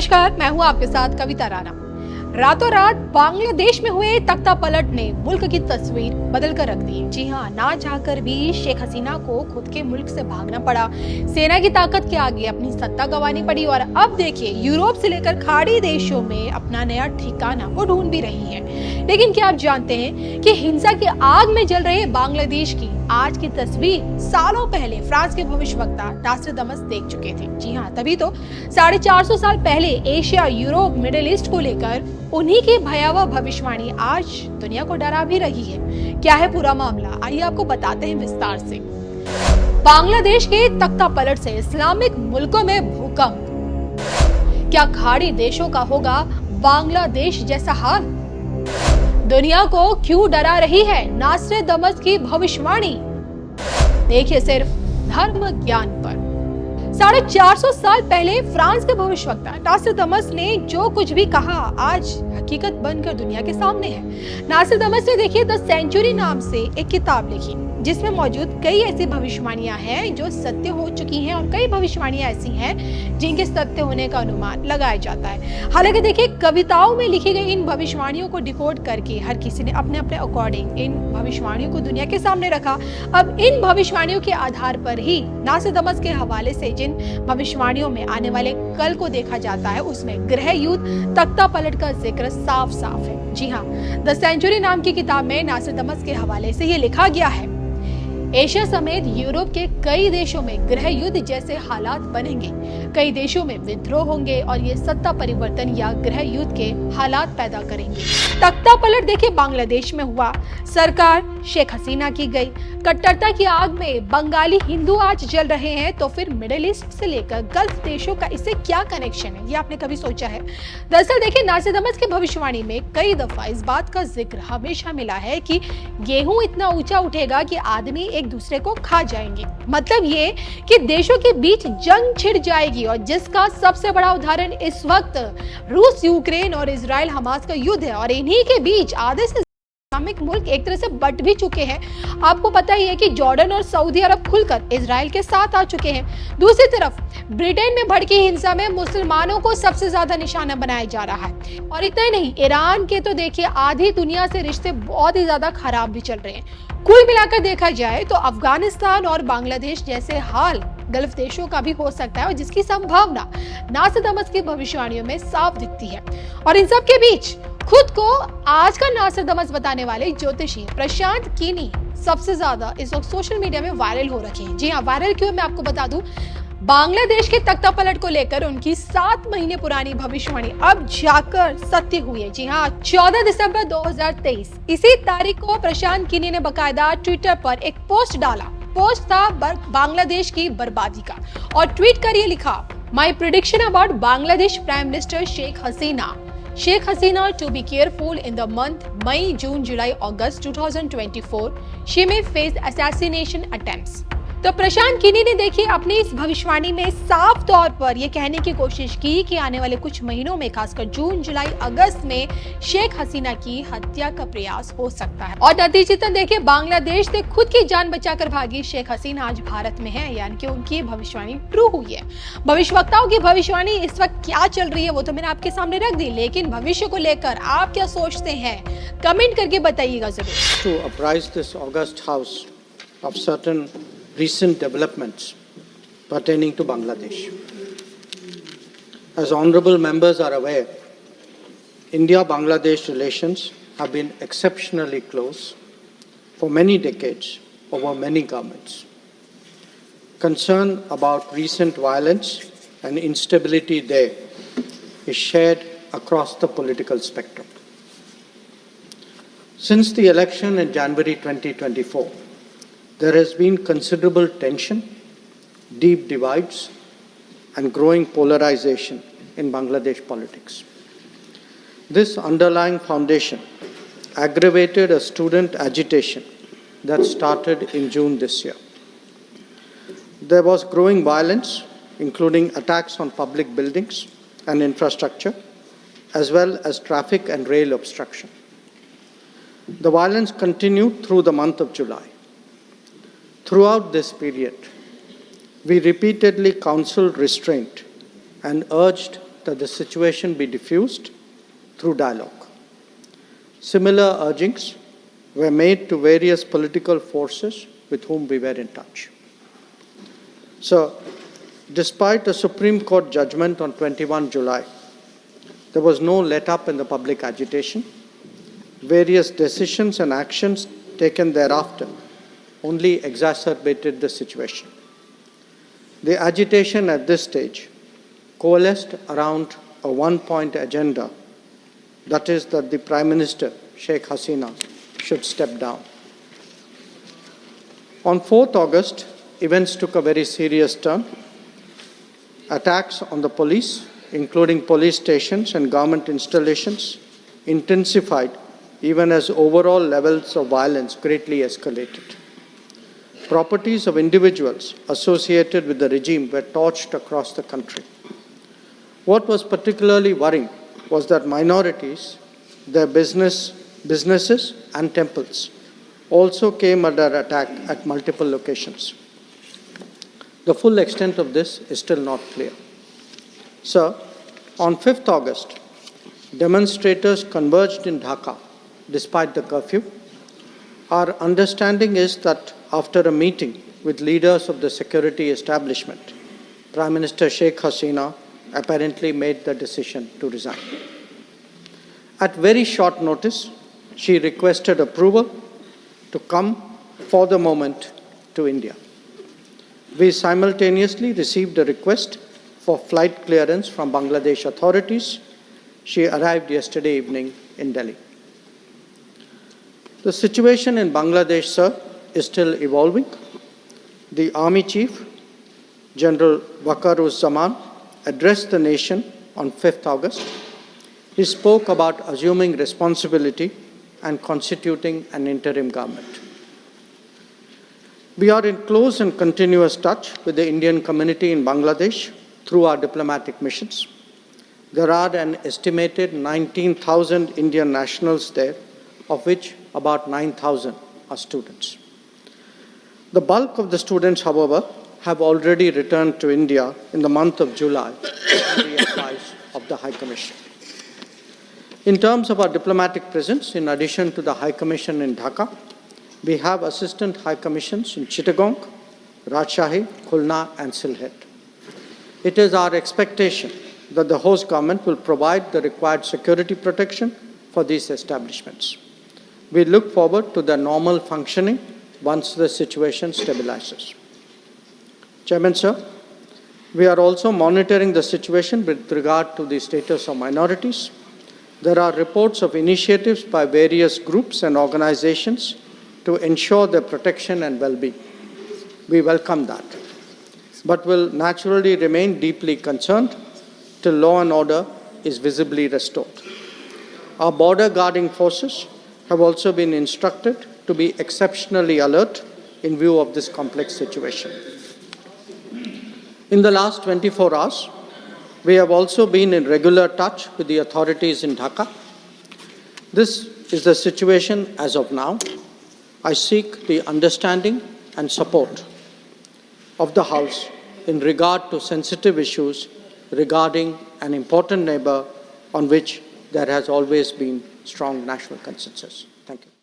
नमस्कार, मैं हूं आपके साथ कविता राणा। रातों रात बांग्लादेश में हुए तख्ता पलट ने मुल्क की तस्वीर बदल कर रख दी। जी हां, ना चाहकर भी शेख हसीना को खुद के मुल्क से भागना पड़ा, सेना की ताकत के आगे अपनी सत्ता गंवानी पड़ी और अब देखिए यूरोप से लेकर खाड़ी देशों में अपना नया ठिकाना वो ढूंढ भी रही है। लेकिन क्या आप जानते हैं कि हिंसा की आग में जल रहे बांग्लादेश की आज की तस्वीर सालों पहले फ्रांस के भविष्यवक्ता नॉस्ट्राडामस देख चुके थे। जी हाँ, तभी तो 450 साल पहले एशिया, यूरोप, मिडिल ईस्ट को लेकर उन्हीं की भयावह भविष्यवाणी आज दुनिया को डरा भी रही है। क्या है पूरा मामला, आइए आपको बताते हैं विस्तार से। बांग्लादेश के तख्ता पलट से इस्लामिक मुल्कों में भूकंप, क्या खाड़ी देशों का होगा बांग्लादेश जैसा हाल? दुनिया को क्यों डरा रही है नॉस्ट्राडामस की भविष्यवाणी? देखिए सिर्फ धर्म ज्ञान पर। 450 साल पहले फ्रांस के भविष्यवक्ता नॉस्ट्राडामस ने जो कुछ भी कहा आज हकीकत बनकर दुनिया के सामने है। नॉस्ट्राडामस ने देखिए द सेंचुरी नाम से एक किताब लिखी जिसमें मौजूद कई ऐसी भविष्यवाणियां हैं जो सत्य हो चुकी हैं और कई भविष्यवाणियां ऐसी हैं जिनके सत्य होने का अनुमान लगाया जाता है। हालांकि देखिए कविताओं में लिखी गई इन भविष्यवाणियों को डिकोड करके हर किसी ने अपने अपने अकॉर्डिंग इन भविष्यवाणियों को दुनिया के सामने रखा। अब इन भविष्यवाणियों के आधार पर ही नॉस्ट्राडामस के हवाले से जिन भविष्यवाणियों में आने वाले कल को देखा जाता है उसमें गृह युद्ध, तख्ता पलट का जिक्र साफ साफ है। जी हाँ, द सेंचुरी नाम की किताब में नॉस्ट्राडामस के हवाले से ये लिखा गया है, एशिया समेत यूरोप के कई देशों में गृह युद्ध जैसे हालात बनेंगे। कई देशों में विद्रोह होंगे और ये सत्ता परिवर्तन या गृह युद्ध के हालात पैदा करेंगे। तख्ता पलट देखिए बांग्लादेश में हुआ, सरकार शेख हसीना की गई, कट्टरता की आग में बंगाली हिंदू आज जल रहे हैं, तो फिर मिडिल ईस्ट से लेकर गल्फ देशों का इससे क्या कनेक्शन है, ये आपने कभी सोचा है? दरअसल देखिए नॉस्ट्राडामस की भविष्यवाणी में कई दफा इस बात का जिक्र हमेशा मिला है कि गेहूं इतना ऊंचा उठेगा कि आदमी एक दूसरे को खा जाएंगे। मतलब ये कि देशों के बीच जंग छिड़ जाएगी और जिसका सबसे बड़ा उदाहरण इस वक्त रूस, यूक्रेन और इजराइल हमास का युद्ध है और इन्हीं के बीच आधे से इस्लामिक मुल्क एक तरह से बट भी चुके हैं। आपको पता ही है कि जॉर्डन और सऊदी अरब खुलकर इजराइल के साथ आ चुके हैं। दूसरी तरफ ब्रिटेन में भड़की हिंसा में मुसलमानों को सबसे ज्यादा निशाना बनाया जा रहा है और इतना ही नहीं, ईरान के तो देखिए आधी दुनिया से रिश्ते बहुत ही ज्यादा खराब भी चल रहे हैं। कुल मिलाकर देखा जाए तो अफगानिस्तान और बांग्लादेश जैसे हाल गल्फ देशों का भी हो सकता है और जिसकी संभावना नॉस्ट्राडामस की भविष्यवाणियों में साफ दिखती है। और इन सब के बीच खुद को आज का नॉस्ट्राडामस बताने वाले ज्योतिषी प्रशांत कीनी सबसे ज्यादा इस वक्त सोशल मीडिया में वायरल हो रखे हैं। जी हाँ, वायरल क्यों, मैं आपको बता दूं, बांग्लादेश के तख्ता पलट को लेकर उनकी 7 महीने पुरानी भविष्यवाणी अब जाकर सत्य हुई है। जी हाँ, 14 दिसंबर 2023 इसी तारीख को प्रशांत कीनी ने बकायदा ट्विटर पर एक पोस्ट डाला। पोस्ट था बांग्लादेश की बर्बादी का और ट्वीट कर ये लिखा, my prediction about Bangladesh prime minister Sheikh Hasina to be careful in the month May, June, July, August 2024. She may face assassination attempts. तो प्रशांत कीनी ने देखिए अपनी इस भविष्यवाणी में साफ तौर पर यह कहने की कोशिश की कि आने वाले कुछ महीनों में खासकर जून, जुलाई, अगस्त में शेख हसीना की हत्या का प्रयास हो सकता है। और नतीजतन देखिए बांग्लादेश से खुद की जान बचाकर भागी शेख हसीना आज भारत में है, यानी कि उनकी भविष्यवाणी ट्रू हुई है। भविष्यवक्ताओं की भविष्यवाणी इस वक्त क्या चल रही है वो तो मैंने आपके सामने रख दी, लेकिन भविष्य को लेकर आप क्या सोचते हैं कमेंट करके बताइएगा जरूर। Recent developments pertaining to Bangladesh. As honorable members are aware, India-Bangladesh relations have been exceptionally close for many decades over many governments. Concern about recent violence and instability there is shared across the political spectrum. Since the election in January 2024, there has been considerable tension, deep divides, and growing polarization in Bangladesh politics. This underlying foundation aggravated a student agitation that started in June this year. There was growing violence, including attacks on public buildings and infrastructure, as well as traffic and rail obstruction. The violence continued through the month of July. Throughout this period, we repeatedly counseled restraint and urged that the situation be diffused through dialogue. Similar urgings were made to various political forces with whom we were in touch. So, despite a Supreme Court judgment on 21 July, there was no let-up in the public agitation. Various decisions and actions taken thereafter only exacerbated the situation. The agitation at this stage coalesced around a one-point agenda, that is that the Prime Minister, Sheikh Hasina, should step down. On 4th August, events took a very serious turn. Attacks on the police, including police stations and government installations, intensified even as overall levels of violence greatly escalated. Properties of individuals associated with the regime were torched across the country. What was particularly worrying was that minorities, their businesses and temples also came under attack at multiple locations. The full extent of this is still not clear. Sir, on 5th August, demonstrators converged in Dhaka despite the curfew. Our understanding is that after a meeting with leaders of the security establishment, Prime Minister Sheikh Hasina apparently made the decision to resign. At very short notice, she requested approval to come for the moment to India. We simultaneously received a request for flight clearance from Bangladesh authorities. She arrived yesterday evening in Delhi. The situation in Bangladesh, sir, is still evolving. The Army Chief, General Waqar-uz-Zaman, addressed the nation on 5th August. He spoke about assuming responsibility and constituting an interim government. We are in close and continuous touch with the Indian community in Bangladesh through our diplomatic missions. There are an estimated 19,000 Indian nationals there, of which about 9,000 are students. The bulk of the students, however, have already returned to India in the month of July on the advice of the High Commission. In terms of our diplomatic presence, in addition to the High Commission in Dhaka, we have Assistant High Commissions in Chittagong, Rajshahi, Khulna and Sylhet. It is our expectation that the host government will provide the required security protection for these establishments. We look forward to their normal functioning once the situation stabilizes. Chairman, sir, we are also monitoring the situation with regard to the status of minorities. There are reports of initiatives by various groups and organizations to ensure their protection and well-being. We welcome that, but will naturally remain deeply concerned till law and order is visibly restored. Our border guarding forces have also been instructed to be exceptionally alert in view of this complex situation. In the last 24 hours, we have also been in regular touch with the authorities in Dhaka. This is the situation as of now. I seek the understanding and support of the House in regard to sensitive issues regarding an important neighbor on which there has always been strong national consensus. Thank you.